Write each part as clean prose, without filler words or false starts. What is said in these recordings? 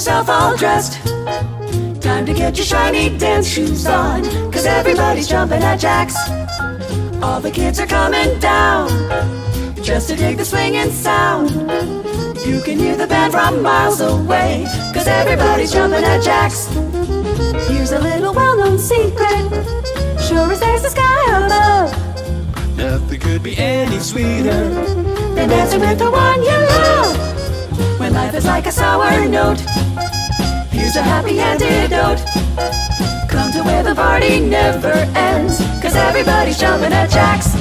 yourself all dressed. Time to get your shiny dance shoes on, 'cause everybody's jumping at JAX. All the kids are coming down, just to dig the swinging sound. You can hear the band from miles away, 'cause everybody's jumping at JAX. Here's a little well-known secret, sure as there's the sky above. Nothing could be any sweeter than dancing with the one you love. When life is like a sour note, here's a happy antidote. Come to where the party never ends, 'cause everybody's jumping at JAX.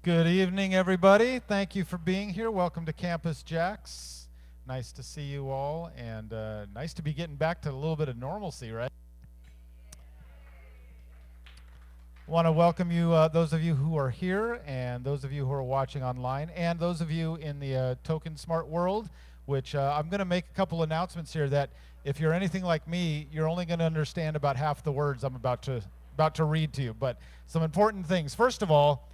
Good evening, everybody. Thank you for being here. Welcome to Campus JAX. Nice to see you all, and nice to be getting back to a little bit of normalcy, right? Want to welcome you, those of you who are here, and those of you who are watching online, and those of you in the Token Smart world, which I'm going to make a couple announcements here that if you're anything like me, you're only going to understand about half the words I'm about to read to you. But some important things. First of all,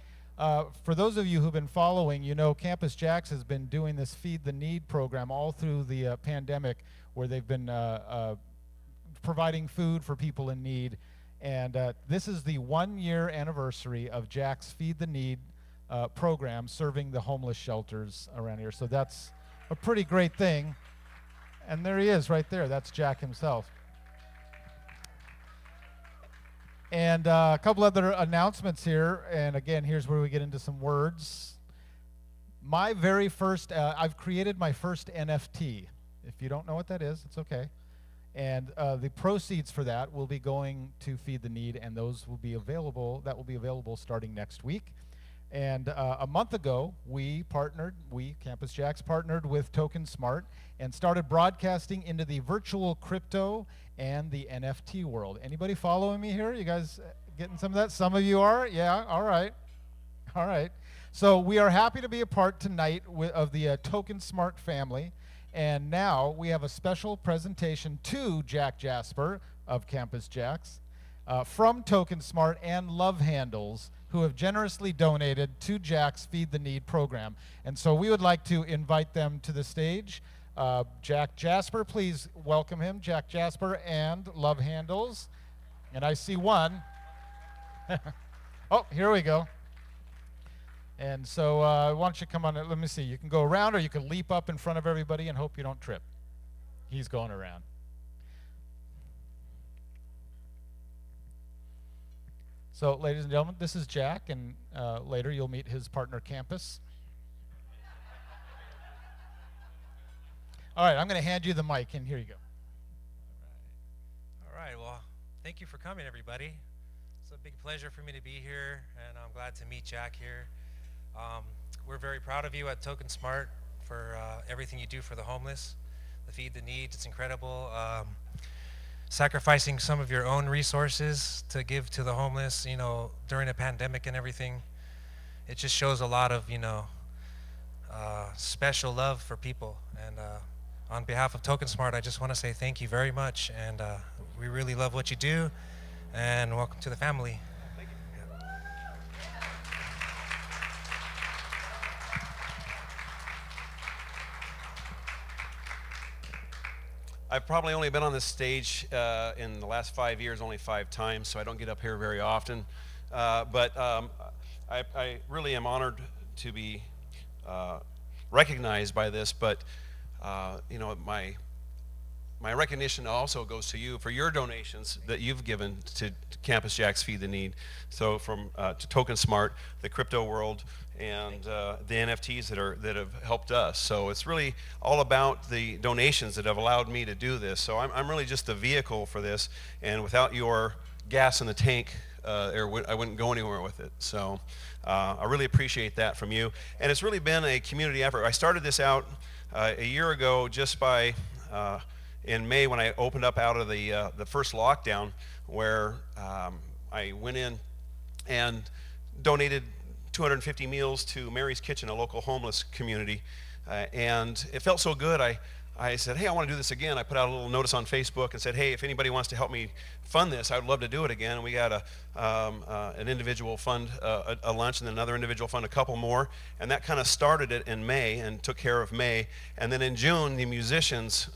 for those of you who've been following, you know Campus JAX has been doing this Feed the Need program all through the pandemic, where they've been providing food for people in need. And this is the 1-year anniversary of JAX Feed the Need program serving the homeless shelters around here. So that's a pretty great thing. And there he is right there. That's Jack himself. And a couple other announcements here, and again, here's where we get into some words. My very first, I've created my first NFT. If you don't know what that is, it's okay. And the proceeds for that will be going to Feed the Need, and those will be available, that will be available starting next week. And a month ago, Campus JAX partnered with Token Smart and started broadcasting into the virtual crypto and the NFT world. Anybody following me here? You guys getting some of that? Some of you are? Yeah, all right. All right. So we are happy to be a part tonight of the Token Smart family. And now we have a special presentation to Jack Jasper of Campus JAX from Token Smart and Love Handles, who have generously donated to JAX Feed the Need program. And so we would like to invite them to the stage. Jack Jasper, please welcome him. Jack Jasper and Love Handles. And I see one. Oh, here we go. And so why don't you come on, let me see. You can go around or you can leap up in front of everybody and hope you don't trip. He's going around. So, ladies and gentlemen, this is Jack, and later you'll meet his partner, Campus. All right, I'm going to hand you the mic, and here you go. All right, well, thank you for coming, everybody. It's a big pleasure for me to be here, and I'm glad to meet Jack here. We're very proud of you at Token Smart for everything you do for the homeless, the Feed the Need. It's incredible. Sacrificing some of your own resources to give to the homeless, you know, during a pandemic and everything. It just shows a lot of, you know, special love for people. And on behalf of Token Smart, I just want to say thank you very much. And we really love what you do. And welcome to the family. Thank you. I've probably only been on this stage in the last 5 years, only 5 times, so I don't get up here very often. But I really am honored to be recognized by this. But you know, my recognition also goes to you for your donations that you've given to Campus JAX Feed the Need. So from to Token Smart, the crypto world, and the NFTs that have helped us. So it's really all about the donations that have allowed me to do this. So I'm really just the vehicle for this, and without your gas in the tank, I wouldn't go anywhere with it. So I really appreciate that from you. And it's really been a community effort. I started this out a year ago just by in May when I opened up out of the first lockdown, where I went in and donated 250 meals to Mary's Kitchen, a local homeless community, and it felt so good. I said, hey, I want to do this again. I put out a little notice on Facebook and said, hey, if anybody wants to help me fund this, I would love to do it again. And we got an individual fund a lunch, and then another individual fund a couple more, and that kind of started it in May and took care of May. And then in June, the musicians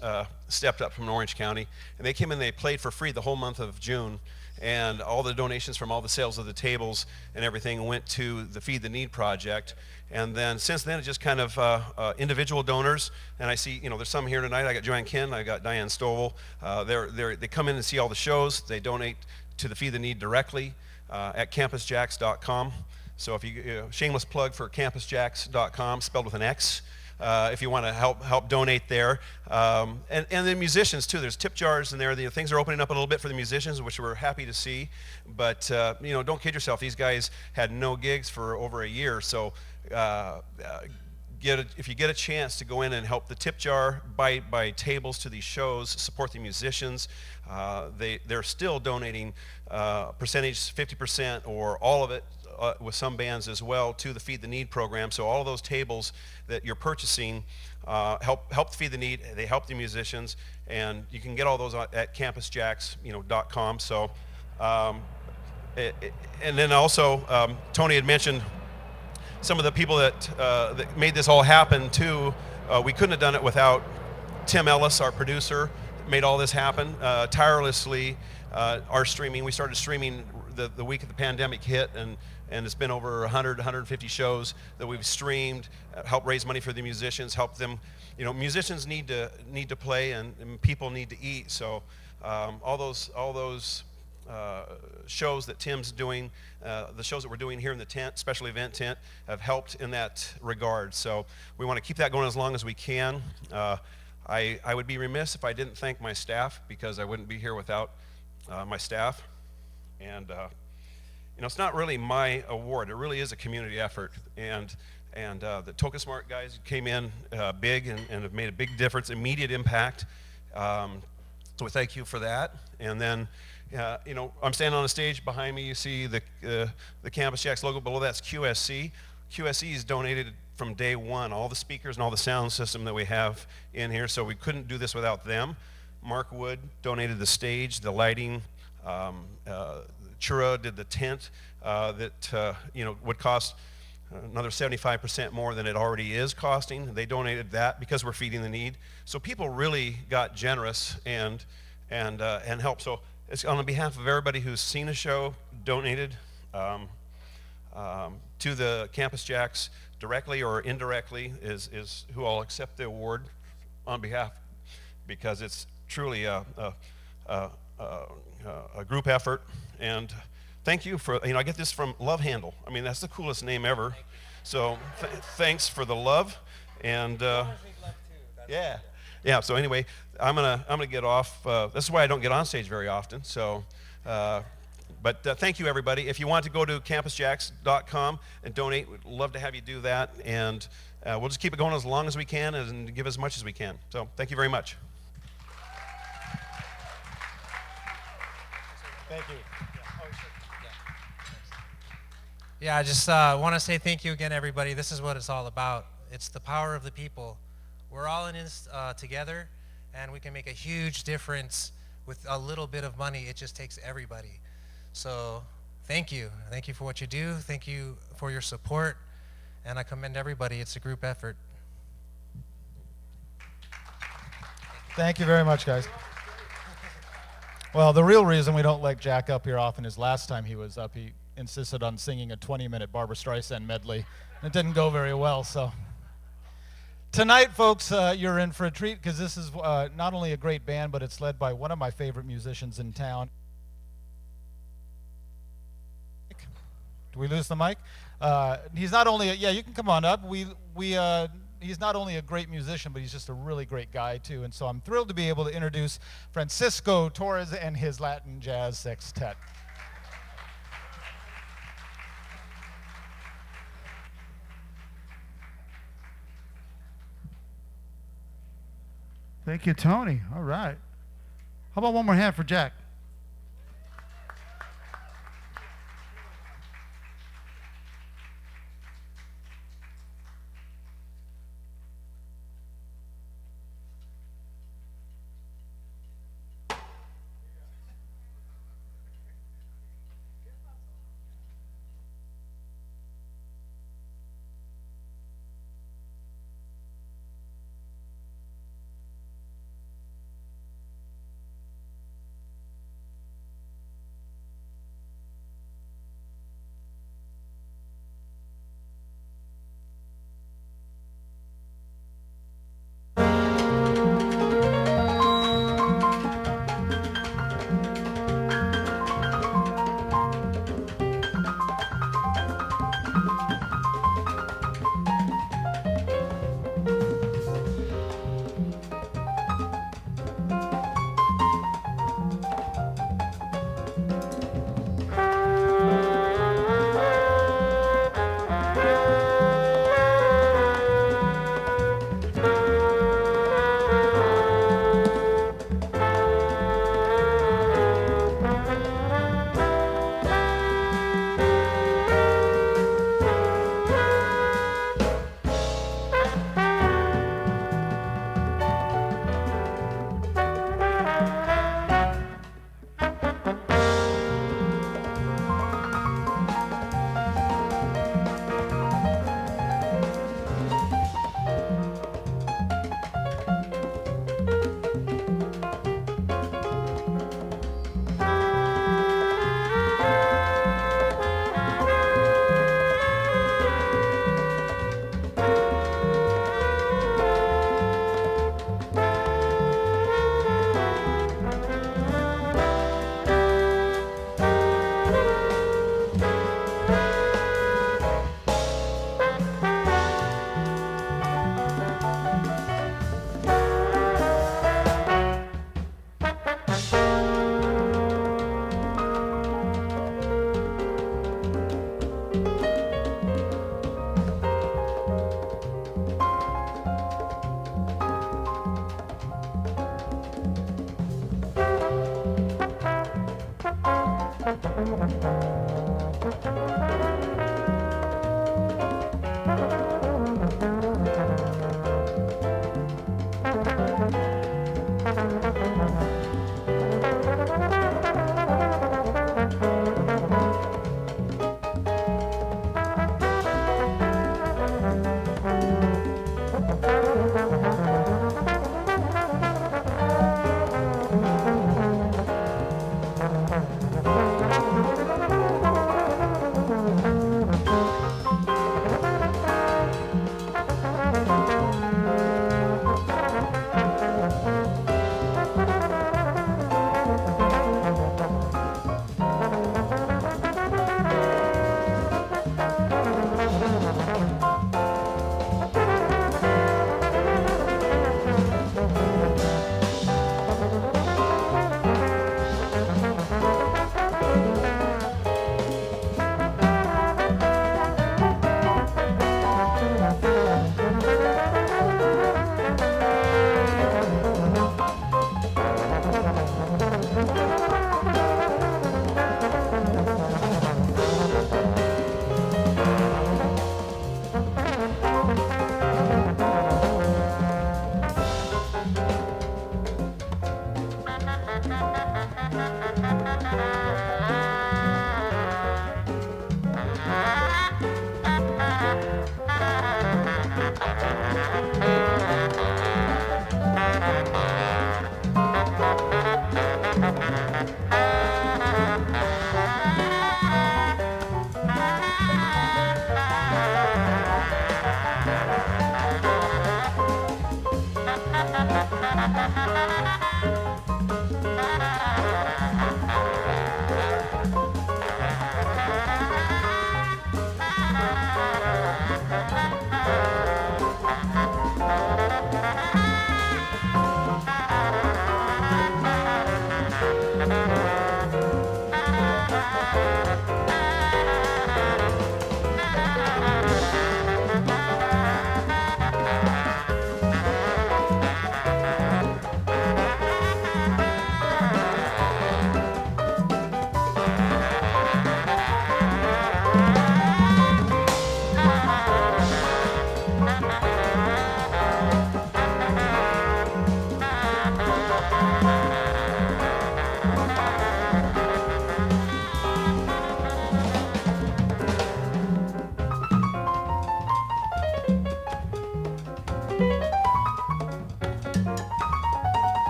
stepped up from Orange County, and they came in, they played for free the whole month of June. And all the donations from all the sales of the tables and everything went to the Feed the Need project. And then since then, it's just kind of individual donors. And I see, you know, there's some here tonight. I got Joanne Kin, I got Diane Stovall. They come in and see all the shows. They donate to the Feed the Need directly at campusjax.com. So if you, shameless plug for campusjax.com, spelled with an X. If you want to help donate there. And the musicians too, there's tip jars in there. Things are opening up a little bit for the musicians, which we're happy to see. But you know, don't kid yourself, these guys had no gigs for over a year. So if you get a chance to go in and help the tip jar, buy tables to these shows, support the musicians, they're still donating percentage, 50% or all of it, with some bands as well, to the Feed the Need program. So all of those tables that you're purchasing help Feed the Need. They help the musicians, and you can get all those at campusjax.com. So, and then also Tony had mentioned some of the people that made this all happen too. We couldn't have done it without Tim Ellis, our producer, made all this happen tirelessly. Our streaming, we started streaming the week of the pandemic hit, and it's been over 100, 150 shows that we've streamed, help raise money for the musicians, help them. You know, musicians need to play, and people need to eat. So all those shows that Tim's doing, the shows that we're doing here in the tent, special event tent, have helped in that regard. So we want to keep that going as long as we can. I would be remiss if I didn't thank my staff, because I wouldn't be here without my staff. And you know, it's not really my award. It really is a community effort. And the Token Smart guys came in big and have made a big difference, immediate impact. So we thank you for that. And then, you know, I'm standing on a stage behind me. You see the Campus JAX logo. Below that's QSC. QSC has donated from day one all the speakers and all the sound system that we have in here. So we couldn't do this without them. Mark Wood donated the stage, the lighting. Chura did the tent that you know, would cost another 75% more than it already is costing. They donated that because we're feeding the need. So people really got generous and helped. So it's on behalf of everybody who's seen a show, donated to the Campus JAX directly or indirectly is who I'll accept the award on behalf, because it's truly a group effort. And thank you for, you know, I get this from Love Handle. I mean, that's the coolest name ever. So thanks for the love. And yeah. So anyway, I'm gonna get off. This is why I don't get on stage very often. So, but thank you, everybody. If you want to go to campusjax.com and donate, we'd love to have you do that. And we'll just keep it going as long as we can and give as much as we can. So thank you very much. Thank you. Yeah, I just want to say thank you again, everybody. This is what it's all about. It's the power of the people. We're all in this together, and we can make a huge difference with a little bit of money. It just takes everybody. So thank you. Thank you for what you do. Thank you for your support. And I commend everybody. It's a group effort. Thank you very much, guys. Well, the real reason we don't let Jack up here often is last time he was up, he insisted on singing a 20-minute Barbra Streisand medley. It didn't go very well, so. Tonight, folks, you're in for a treat because this is not only a great band, but it's led by one of my favorite musicians in town. Do we lose the mic? He's not only, yeah, you can come on up. He's not only a great musician, but he's just a really great guy, too. And so I'm thrilled to be able to introduce Francisco Torres and his Latin Jazz Sextet. Thank you, Tony. All right. How about one more hand for Jack?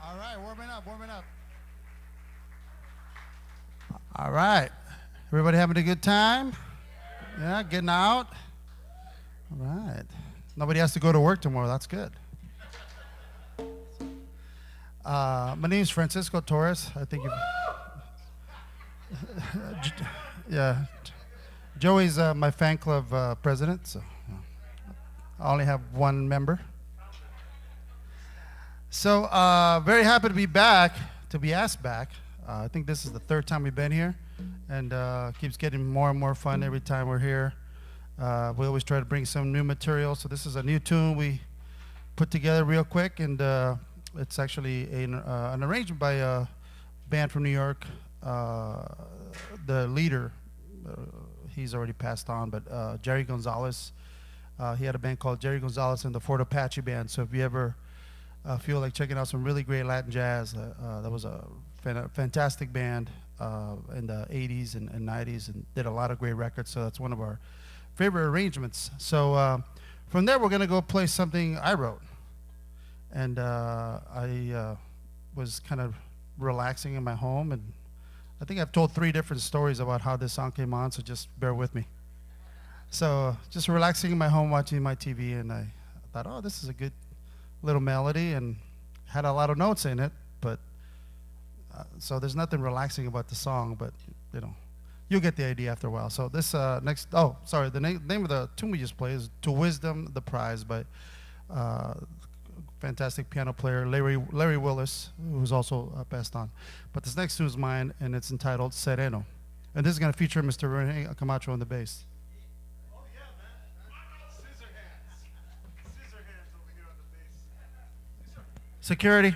All right, warming up, warming up. All right. Everybody having a good time? Yeah, getting out? All right. Nobody has to go to work tomorrow. That's good. My name is Francisco Torres. I think you. Yeah. Joey's my fan club president, so I only have one member. So very happy to be back, to be asked back. I think this is the third time we've been here, and keeps getting more and more fun every time we're here. We always try to bring some new material, so this is a new tune we put together real quick, and it's actually an arrangement by a band from New York. The leader, he's already passed on, but Jerry Gonzalez, he had a band called Jerry Gonzalez and the Fort Apache Band. So if you ever feel like checking out some really great Latin jazz, that was a fantastic band in the 80s and 90s, and did a lot of great records. So that's one of our favorite arrangements. So from there, we're going to go play something I wrote. And I was kind of relaxing in my home. And I think I've told 3 different stories about how this song came on, so just bear with me. So just relaxing in my home, watching my TV, and I thought, oh, this is a good little melody, and had a lot of notes in it, but so there's nothing relaxing about the song, but you know, you'll get the idea after a while. So this next, oh, sorry, the name of the tune we just played is "To Wisdom the Prize" by fantastic piano player Larry Willis, who's also passed on. But this next tune is mine, and it's entitled "Sereno," and this is going to feature Mr. Rene Camacho on the bass. Security.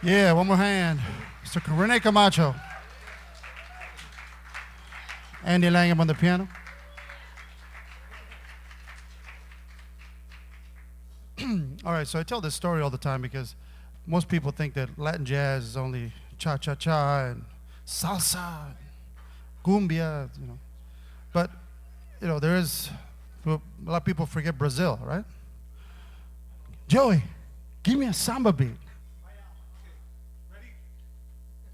Yeah, one more hand. Mr. Rene Camacho. Andy Langham on the piano. All right, so I tell this story all the time because most people think that Latin jazz is only cha-cha-cha and salsa, and cumbia, you know. But, you know, there is, a lot of people forget Brazil, right? Joey, give me a samba beat. Ready?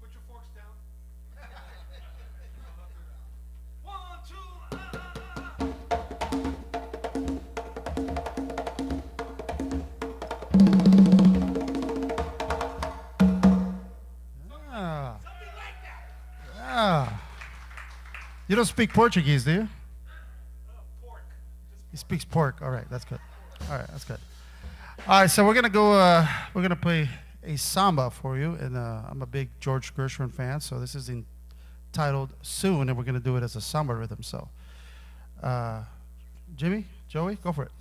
Put your forks down. 1, 2. You don't speak Portuguese, do you? Pork. He speaks pork. All right, that's good. All right, that's good. All right, so we're gonna go. We're gonna play a samba for you, and I'm a big George Gershwin fan, so this is entitled "Soon," and we're gonna do it as a samba rhythm. So, Jimmy, Joey, go for it.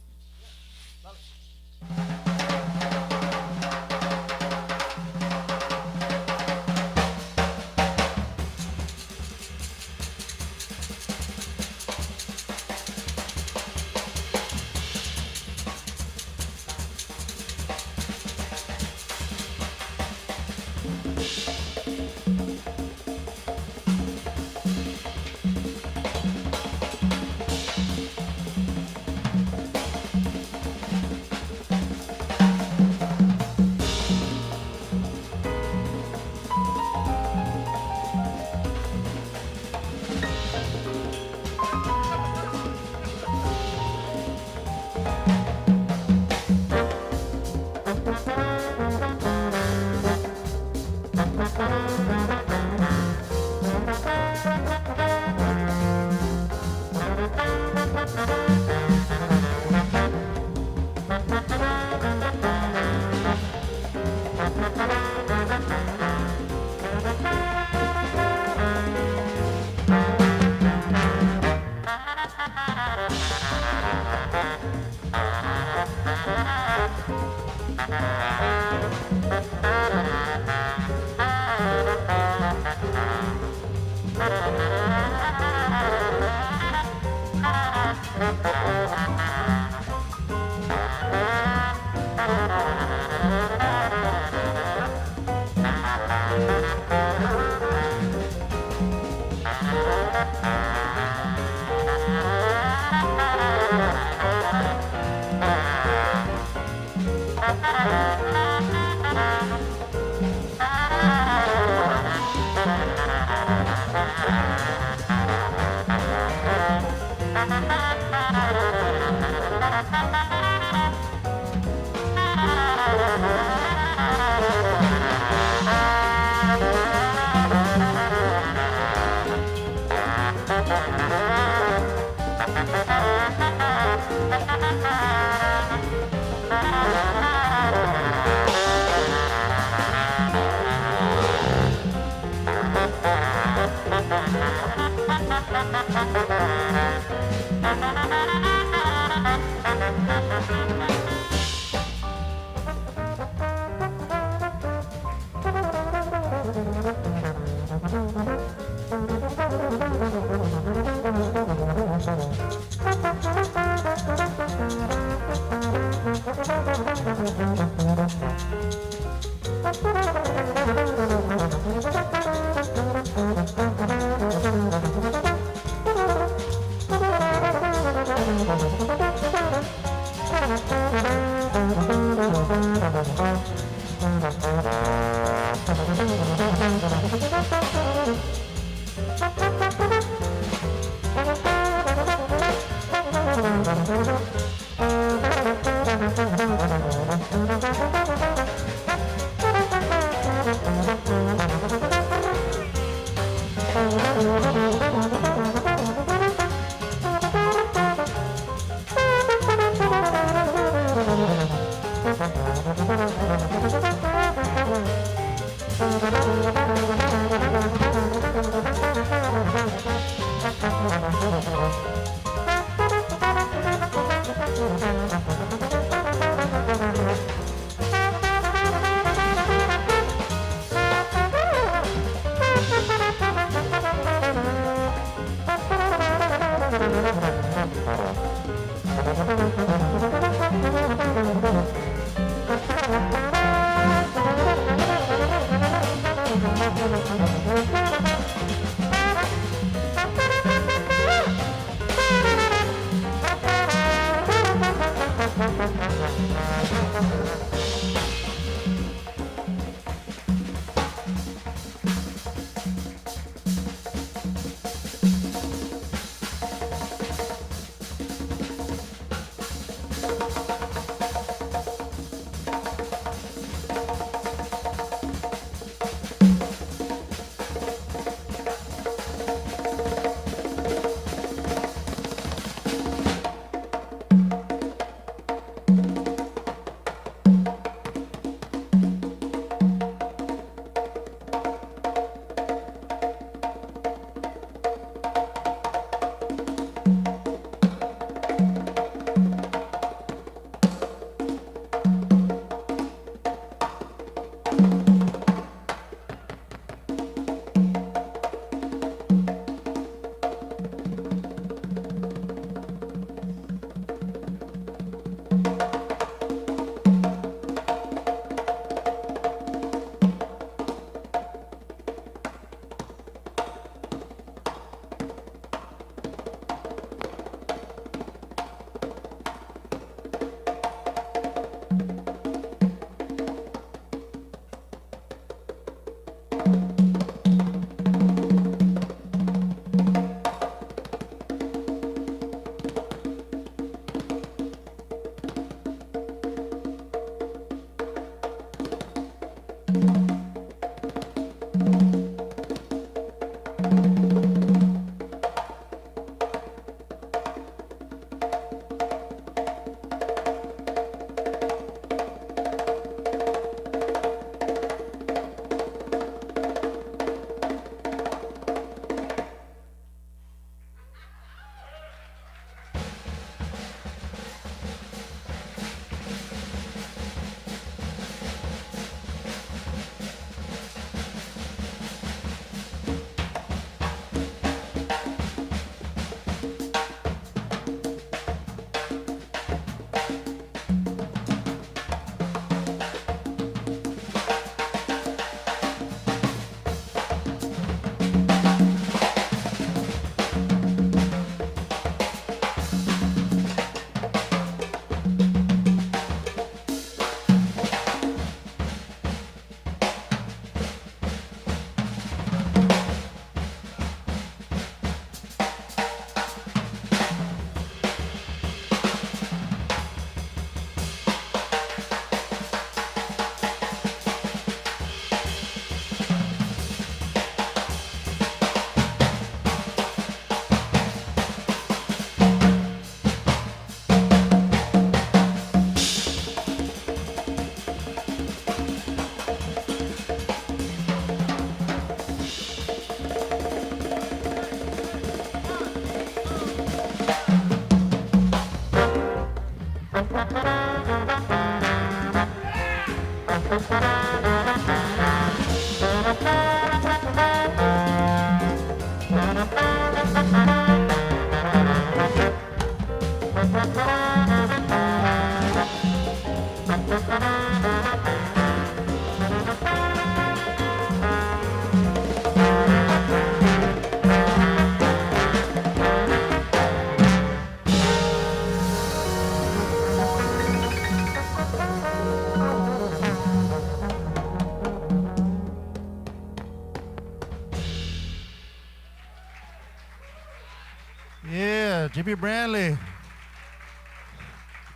Yeah, Jimmy Brantley.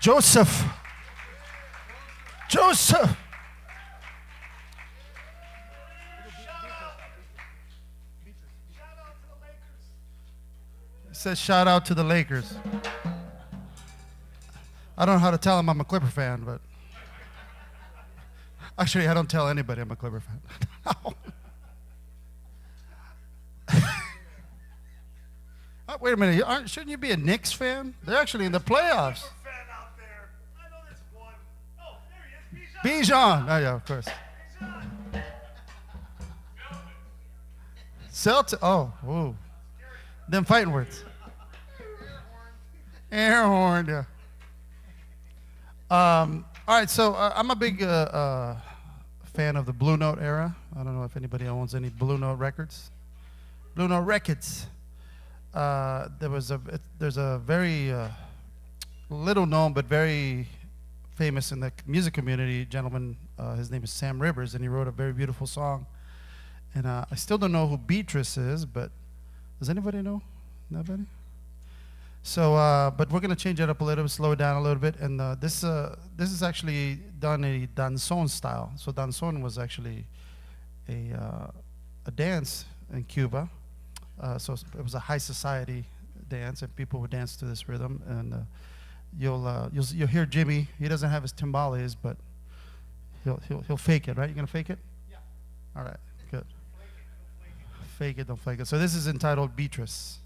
Joseph. Joseph. It says shout out to the Lakers. I don't know how to tell him I'm a Clipper fan, but actually I don't tell anybody I'm a Clipper fan. Wait a minute, shouldn't you be a Knicks fan? They're actually in the playoffs. Bijan. Oh yeah, of course. Celtic. Oh, ooh. Them fighting words. Air horn. Yeah. All right, so I'm a big fan of the Blue Note era. I don't know if anybody owns any Blue Note records. Blue Note Records. There's a very little known but very famous in the music community gentleman. His name is Sam Rivers, and he wrote a very beautiful song. And I still don't know who Beatrice is, but does anybody know? Nobody? So, but we're gonna change it up a little bit, slow it down a little bit, and this is actually done a danzón style. So danzón was actually a dance in Cuba. So it was a high society dance, and people would dance to this rhythm. And you'll hear Jimmy. He doesn't have his timbales, but he'll fake it, right? You gonna fake it? Yeah. All right, good. Fake it, don't flake it. So this is entitled Beatrice.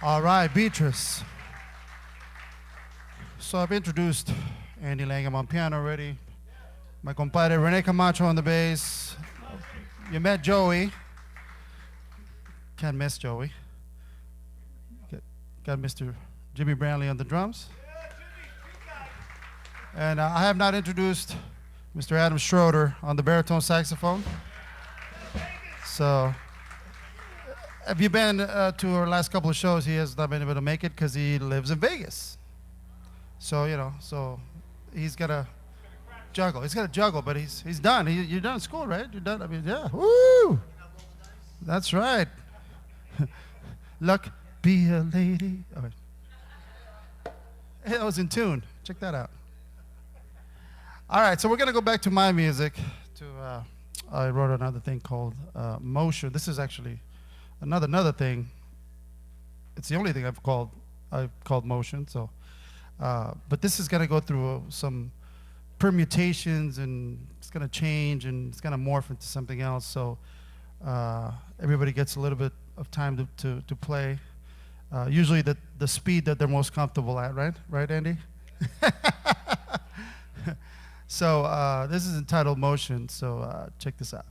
All right, Beatrice. So I've introduced Andy Langham on piano already. My compadre Rene Camacho on the bass. You met Joey. Can't miss Joey. Got Mr. Jimmy Brantley on the drums. And I have not introduced Mr. Adam Schroeder on the baritone saxophone. So, have you been to our last couple of shows? He has not been able to make it because he lives in Vegas. So, you know, he's got to juggle. He's got to juggle, but he's done. You're done school, right? You're done. I mean, yeah. Woo! That's right. Luck be a lady. All right. Hey, that was in tune. Check that out. All right, so we're going to go back to my music. I wrote another thing called Motion. This is actually another thing. It's the only thing I've called Motion. So, but this is going to go through some permutations, and it's going to change, and it's going to morph into something else. So everybody gets a little bit of time to play. Usually the speed that they're most comfortable at, right? Right, Andy? So this is entitled Motion, so check this out.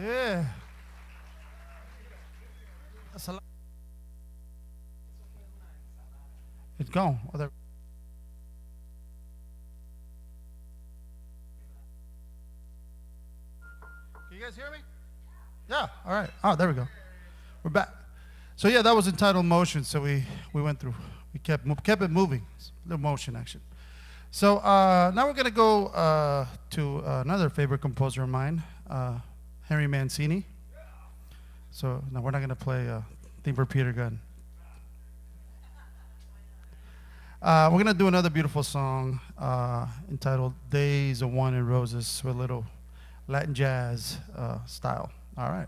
Yeah. That's a lot. It's gone. Oh, there. Can you guys hear me? Yeah. All right. Oh, there we go. We're back. So yeah, that was entitled Motion. So we went through. We kept it moving. The motion action. So now we're gonna go to another favorite composer of mine, Henry Mancini. So now we're not gonna play theme for Peter Gunn. We're gonna do another beautiful song entitled "Days of Wine and Roses" with a little Latin jazz style. All right.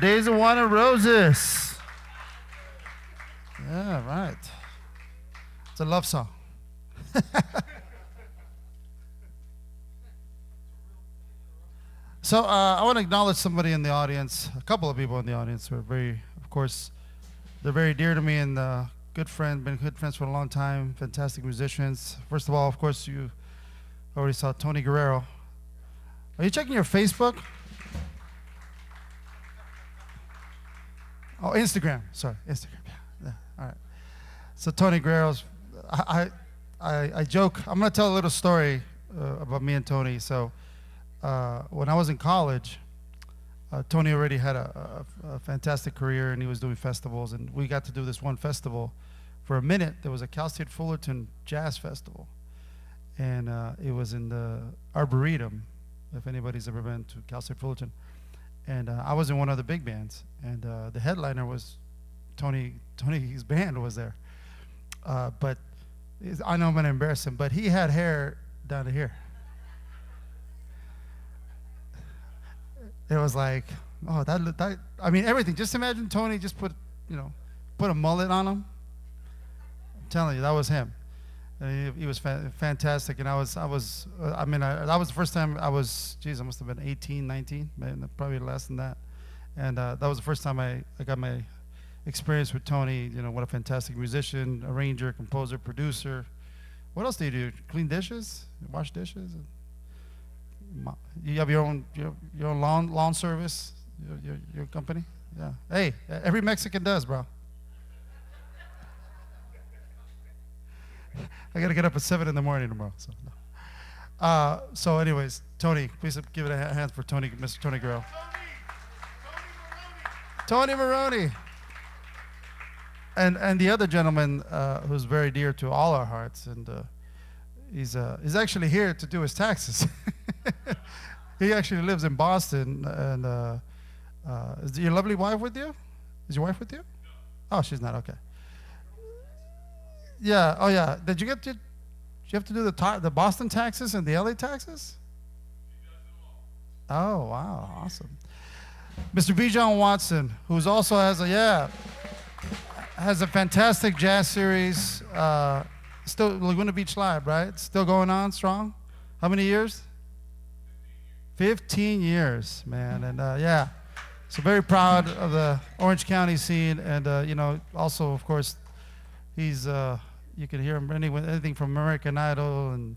Days of Wine and Roses. Yeah, right. It's a love song. So I want to acknowledge somebody in the audience, a couple of people in the audience who are very, of course, they're very dear to me and good friend, been good friends for a long time, fantastic musicians. First of all, of course, you already saw Tony Guerrero. Are you checking your Facebook? Oh, Instagram. Sorry, Instagram. Yeah. All right. So Tony Guerrero's, I joke. I'm going to tell a little story about me and Tony. So when I was in college, Tony already had a fantastic career, and he was doing festivals. And we got to do this one festival. For a minute, there was a Cal State Fullerton Jazz Festival. And it was in the Arboretum, if anybody's ever been to Cal State Fullerton. And I was in one of the big bands, and the headliner was Tony's band was there. But I know I'm gonna embarrass him, but he had hair down to here. It was like, oh, that I mean, everything. Just imagine Tony just put a mullet on him. I'm telling you, that was him. He was fantastic, and that was the first time I was, I must have been 18, 19, probably less than that. And that was the first time I got my experience with Tony. What a fantastic musician, arranger, composer, producer. What else do you do? Clean dishes? Wash dishes? You have your own lawn service? Your company? Yeah. Hey, every Mexican does, bro. I got to get up at 7 in the morning tomorrow. So anyways, Tony, please give it a hand for Tony, Mr. Tony Guerrero. Tony Maroney. And the other gentleman who's very dear to all our hearts, and he's actually here to do his taxes. He actually lives in Boston, and is your lovely wife with you? Is your wife with you? Oh, she's not, okay. Yeah. Oh, yeah. Did you have to do the Boston taxes and the LA taxes? Oh, wow. Awesome. Mr. B. John Watson, who's also has a fantastic jazz series. Still Laguna Beach Live, right? Still going on strong? How many years? 15 years, man. And yeah. So very proud of the Orange County scene, and also, of course, he's you can hear him anything from American Idol and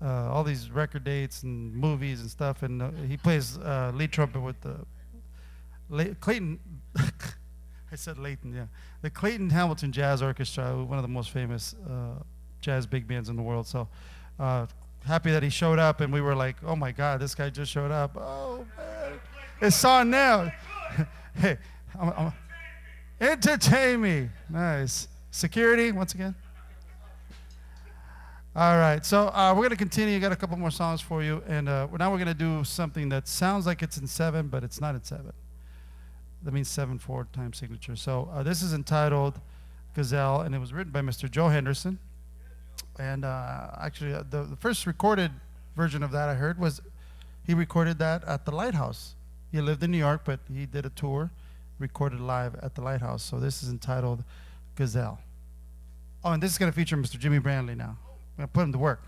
all these record dates and movies and stuff, and he plays lead trumpet with the Clayton. I said Leighton, yeah, the Clayton Hamilton Jazz Orchestra, one of the most famous jazz big bands in the world. So happy that he showed up, and we were like, oh my God, this guy just showed up. Oh man, it's on now. Hey, entertain me. Nice. Security, once again. All right, so we're going to continue. Got a couple more songs for you, and now we're going to do something that sounds like it's in 7, but it's not in 7. That means 7/4 time signature. So this is entitled Gazelle, and it was written by Mr. Joe Henderson. And actually, the first recorded version of that I heard was he recorded that at the Lighthouse. He lived in New York, but he did a tour, recorded live at the Lighthouse. So this is entitled Gazelle. Oh, and this is going to feature Mr. Jimmy Brandley now. I'm going to put him to work.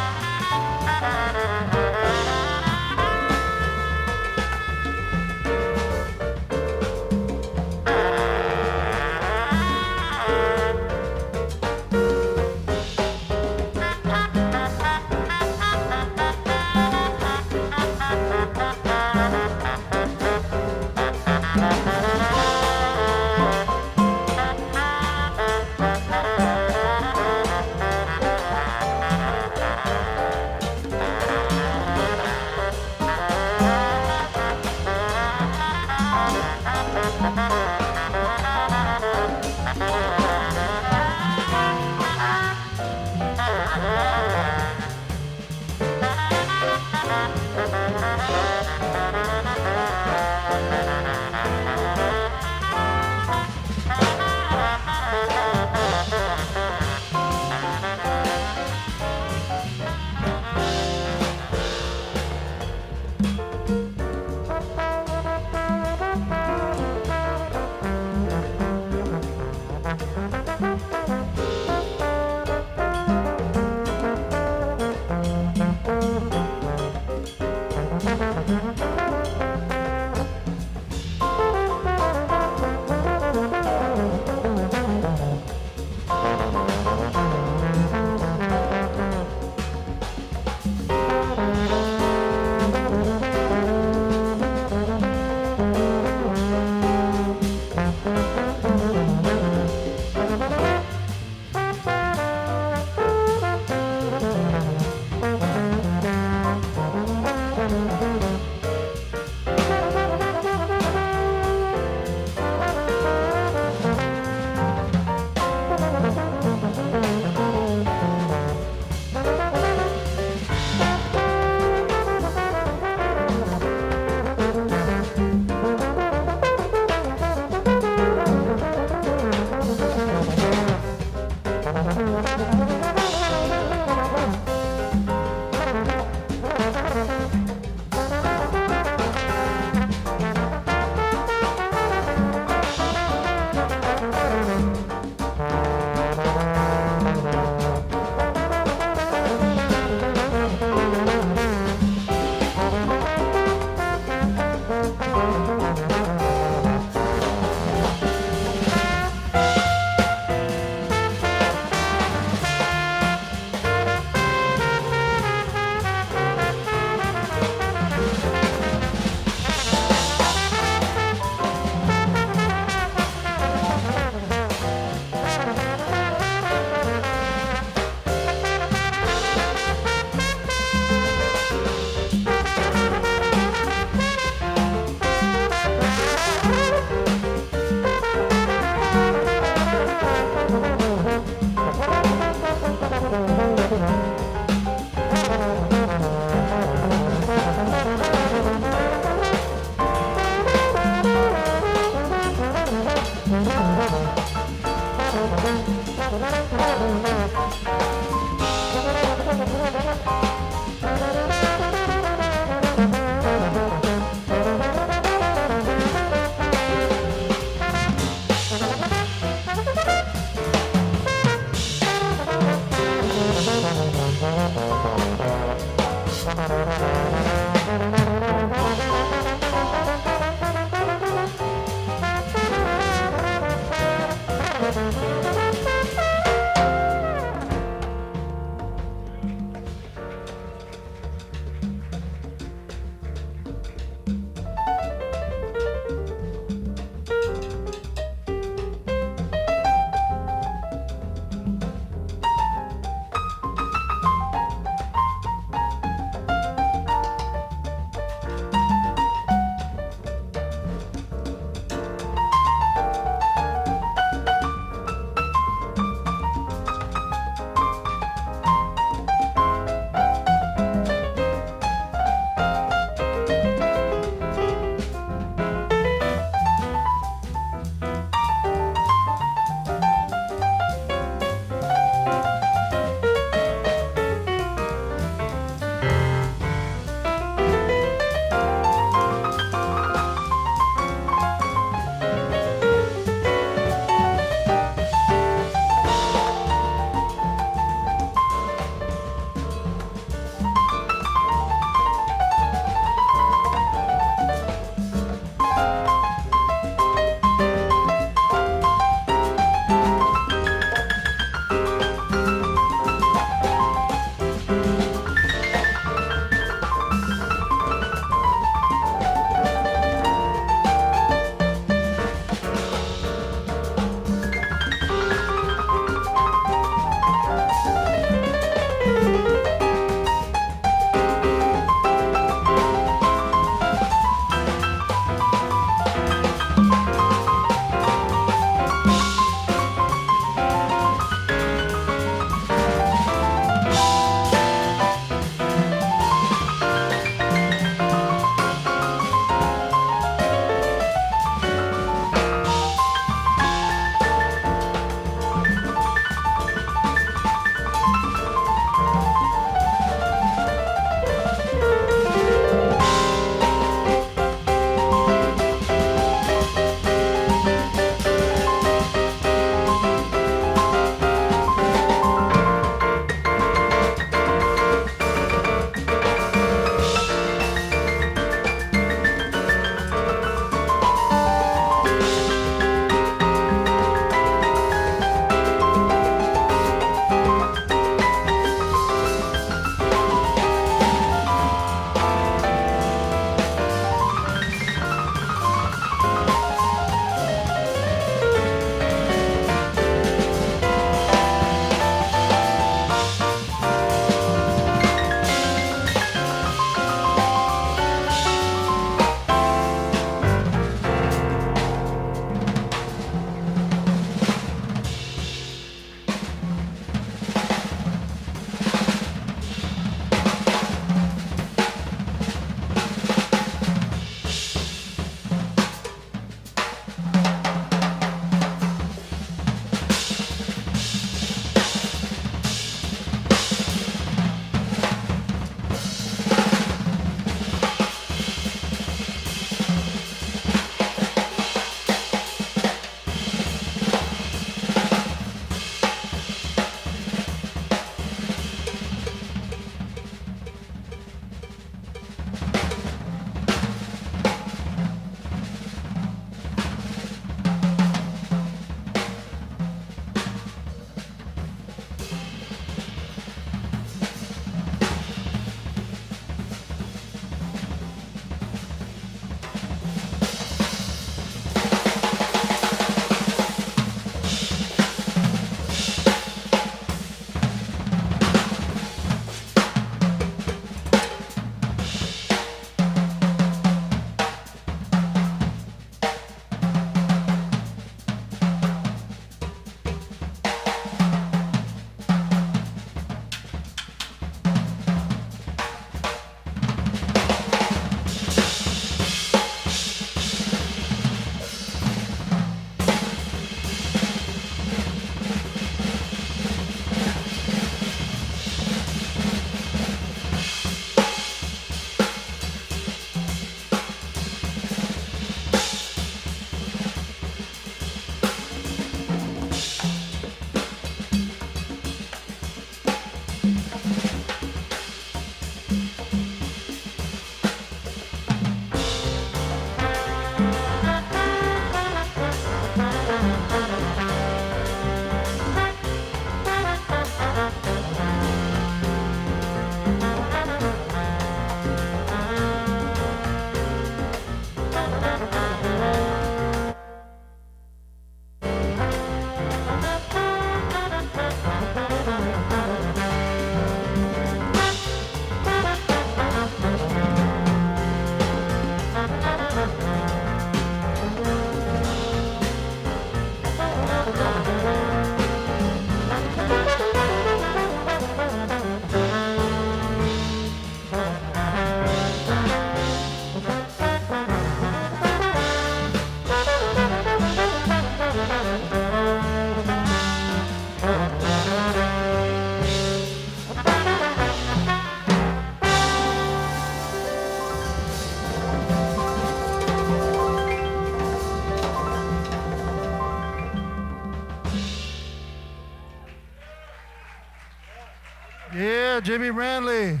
Jimmy Ranley.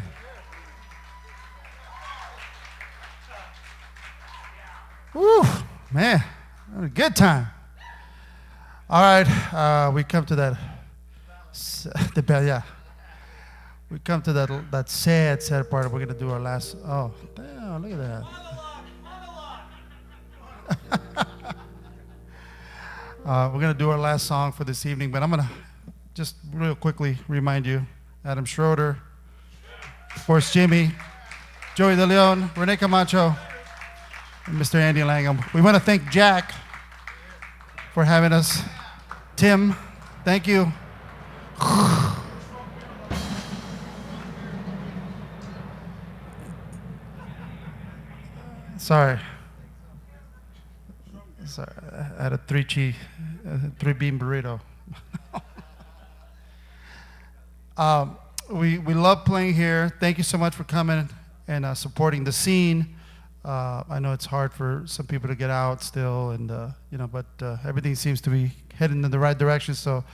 Woo, man, what a good time. All right, we come to that, yeah. We come to that sad part. We're gonna do our last. Oh, damn! Look at that. We're gonna do our last song for this evening, but I'm gonna just real quickly remind you: Adam Schroeder, of course, Jimmy, Joey De Leon, Rene Camacho, and Mr. Andy Langham. We want to thank Jack for having us. Tim, thank you. Sorry, I had a three-bean burrito. We love playing here. Thank you so much for coming and supporting the scene. I know it's hard for some people to get out still, and but everything seems to be heading in the right direction. So,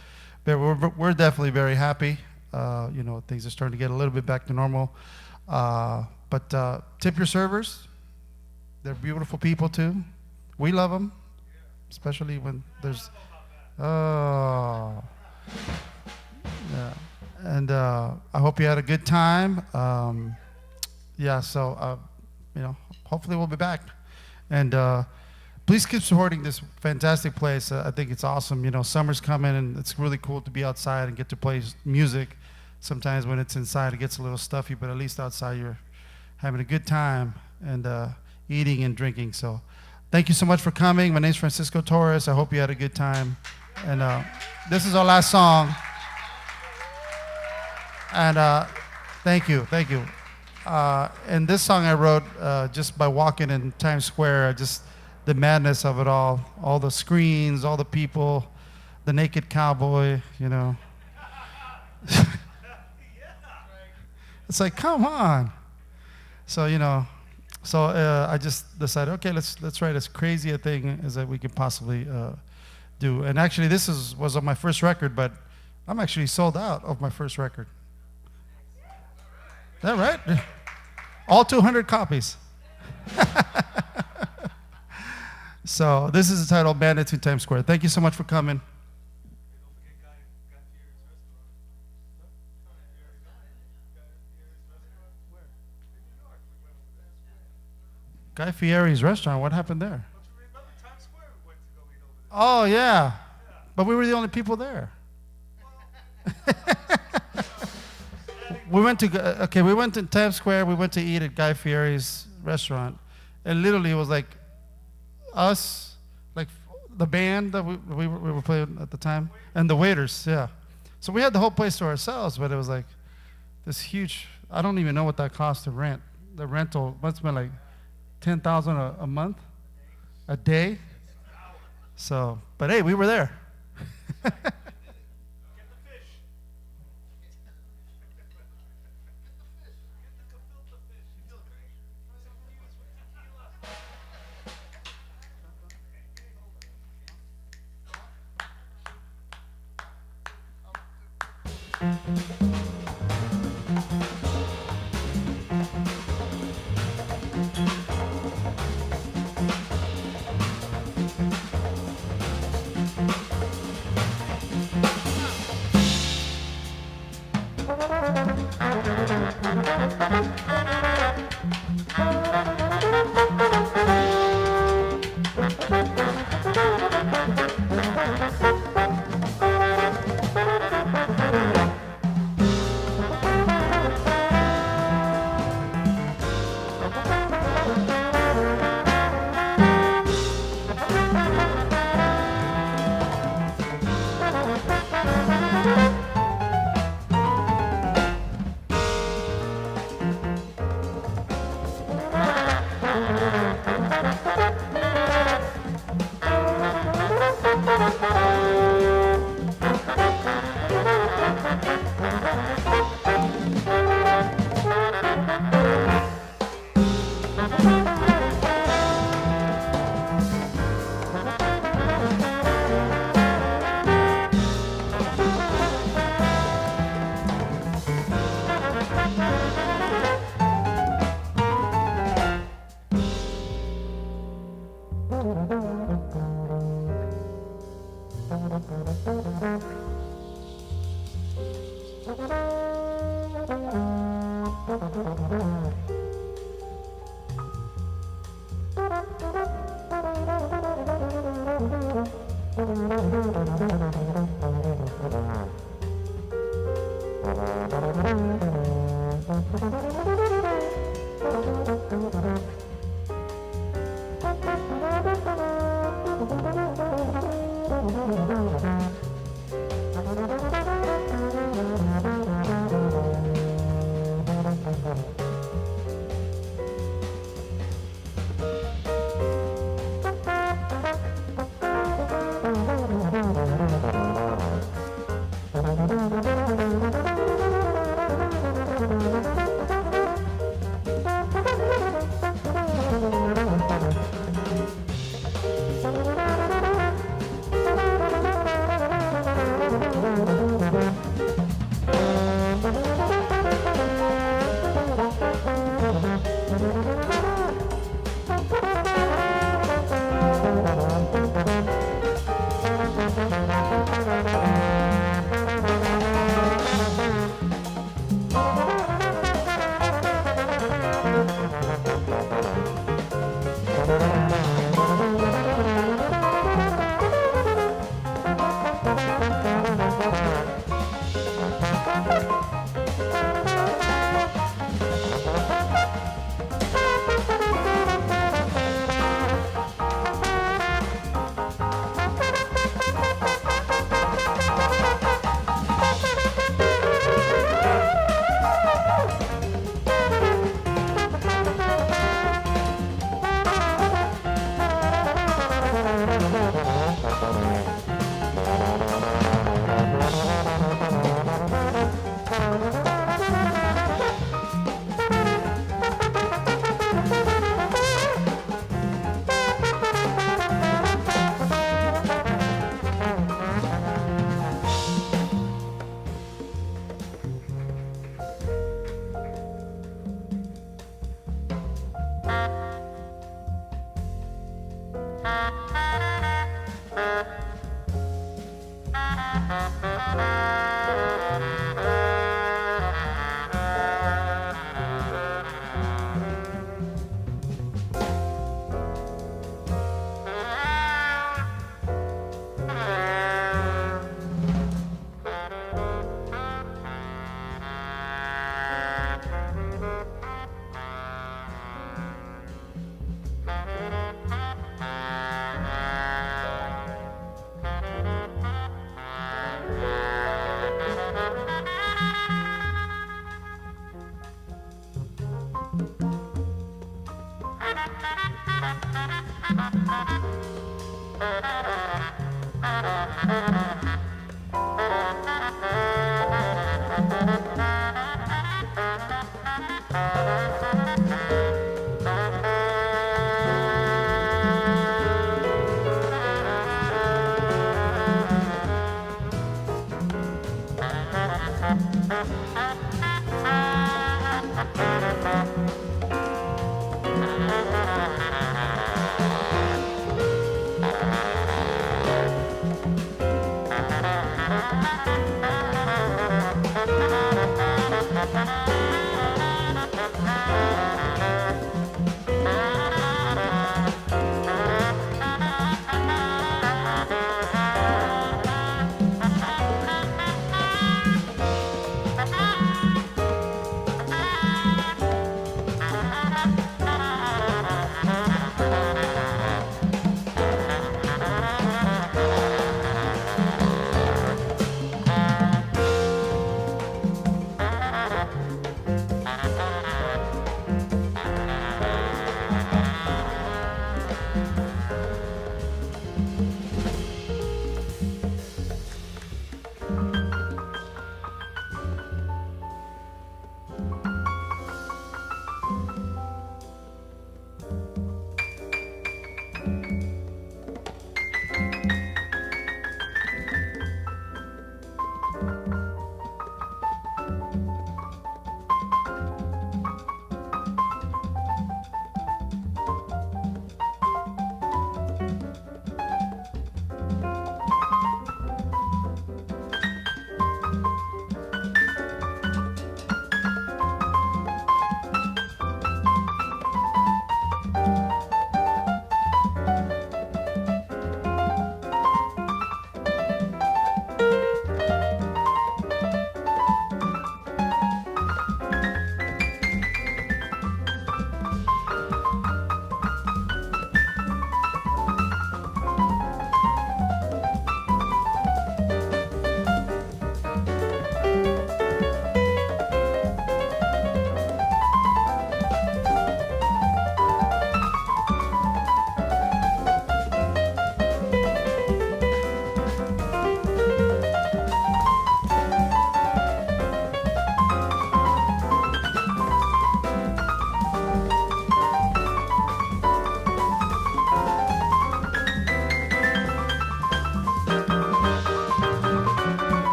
but we're definitely very happy. Things are starting to get a little bit back to normal. But tip your servers. They're beautiful people too. We love them, especially when there's. Oh. Yeah. And I hope you had a good time. Hopefully we'll be back. And please keep supporting this fantastic place. I think it's awesome. Summer's coming, and it's really cool to be outside and get to play music. Sometimes when it's inside, it gets a little stuffy, but at least outside you're having a good time and eating and drinking. So thank you so much for coming. My name's Francisco Torres. I hope you had a good time. And this is our last song. And thank you. And this song I wrote just by walking in Times Square, just the madness of it all the screens, all the people, the naked cowboy, It's like, come on. So, I just decided, okay, let's write as crazy a thing as that we could possibly do. And actually, this was on my first record, but I'm actually sold out of my first record. Is that right? All 200 copies. So this is the title, Bandits in Times Square. Thank you so much for coming. Guy Fieri's restaurant, what happened there? Oh, yeah. But we were the only people there. We went to Times Square. We went to eat at Guy Fieri's restaurant, and literally it was like us, like the band that we were playing at the time, and the waiters. Yeah, so we had the whole place to ourselves, but it was like this huge. I don't even know what that cost to rent. The rental must have been like $10,000 a month, a day. So, but hey, we were there.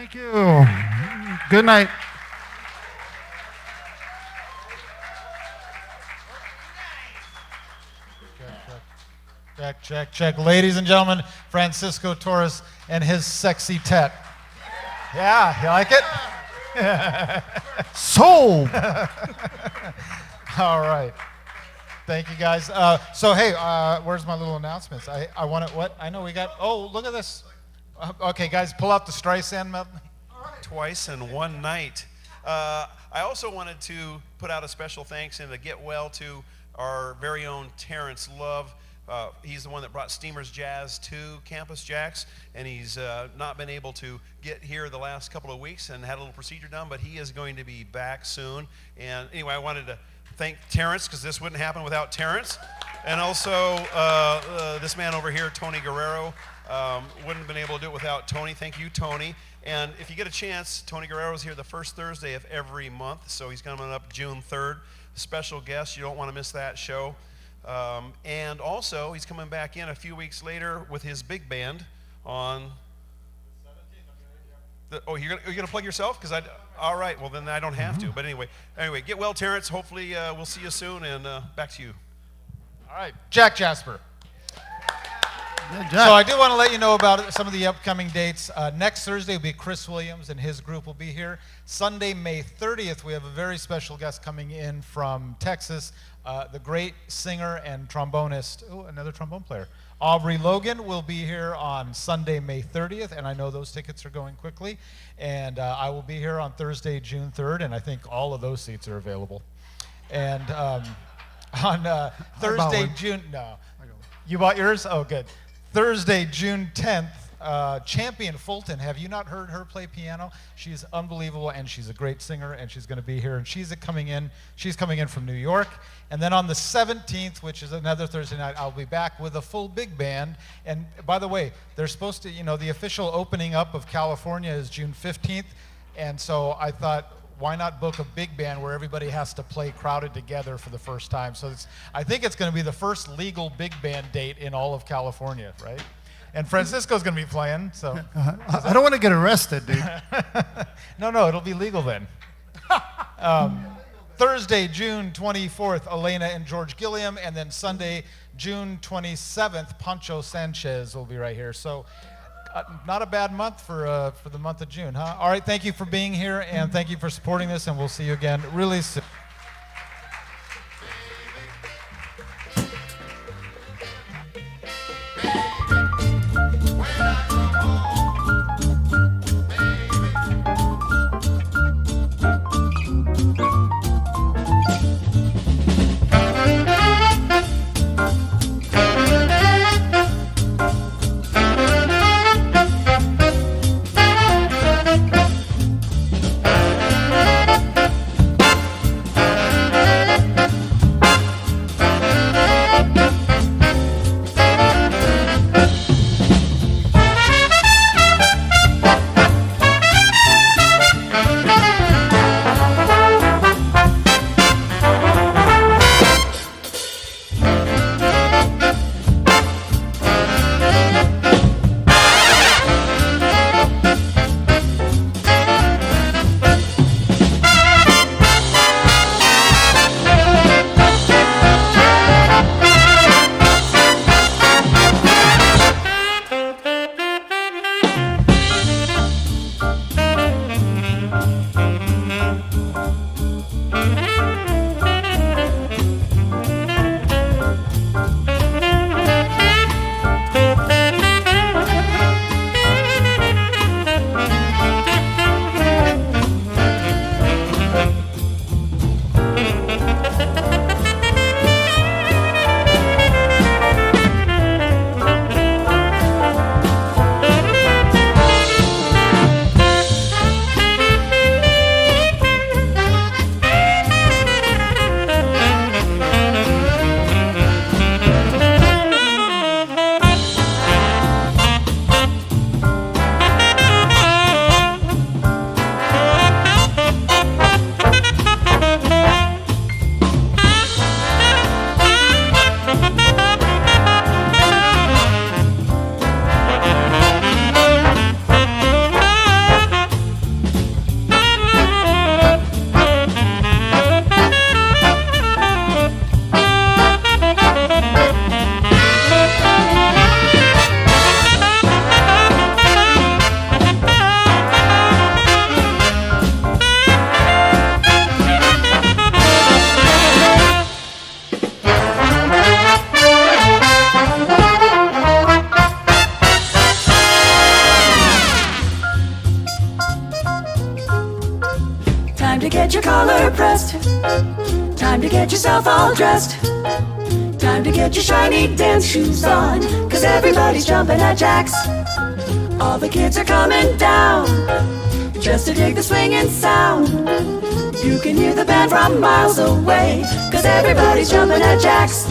Thank you. Good night. Check, check, check. Ladies and gentlemen, Francisco Torres and his SEXTET. Yeah, you like it? Sold. All right. Thank you, guys. So, hey, where's my little announcements? I want to, what? I know we got, oh, look at this. Okay, guys, pull out the Streisand medley. Twice in one night. I also wanted to put out a special thanks and a get well to our very own Terrence Love. He's the one that brought Steamers Jazz to Campus JAX, and he's not been able to get here the last couple of weeks and had a little procedure done, but he is going to be back soon. And anyway, I wanted to thank Terrence, because this wouldn't happen without Terrence. And also this man over here, Tony Guerrero, wouldn't have been able to do it without Tony. Thank you, Tony. And if you get a chance, Tony Guerrero's here the first Thursday of every month, so he's coming up June 3rd. Special guest, you don't want to miss that show. And also, he's coming back in a few weeks later with his big band on... Oh, you're gonna plug yourself? All right, well then I don't have to. But anyway, get well, Terrence. Hopefully we'll see you soon, and back to you. All right, Jack Jasper. Good So job. I do want to let you know about some of the upcoming dates. Next Thursday will be Chris Williams and his group will be here. Sunday, May 30th, we have a very special guest coming in from Texas, the great singer and trombonist, another trombone player, Aubrey Logan will be here on Sunday, May 30th, and I know those tickets are going quickly. And I will be here on Thursday, June 3rd, and I think all of those seats are available. And on Thursday, June, no. You bought yours? Oh, good. Thursday, June 10th, Champion Fulton. Have you not heard her play piano? She's unbelievable, and she's a great singer, and she's going to be here. And she's coming in from New York. And then on the 17th, which is another Thursday night, I'll be back with a full big band. And by the way, they're supposed to, the official opening up of California is June 15th. And so I thought, why not book a big band where everybody has to play crowded together for the first time? So I think it's going to be the first legal big band date in all of California, right? And Francisco's going to be playing, so. I don't want to get arrested, dude. No, it'll be legal then. Thursday, June 24th, Elena and George Gilliam, and then Sunday, June 27th, Pancho Sanchez will be right here. So not a bad month for the month of June, huh? All right, thank you for being here, and thank you for supporting this, and we'll see you again really soon. yourself all dressed. Time to get your shiny dance shoes on, 'cause everybody's jumping at JAX. All the kids are coming down, just to dig the swinging sound. You can hear the band from miles away, 'cause everybody's jumping at JAX.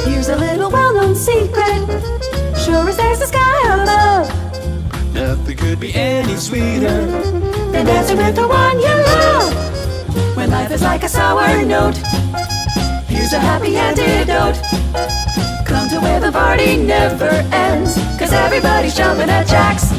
Here's a little well-known secret, sure as there's a sky above. Nothing could be any sweeter Than dancing with the one you love. When life is like a sour note, here's a happy antidote. Come to where the party never ends, 'cause everybody's jumping at JAX.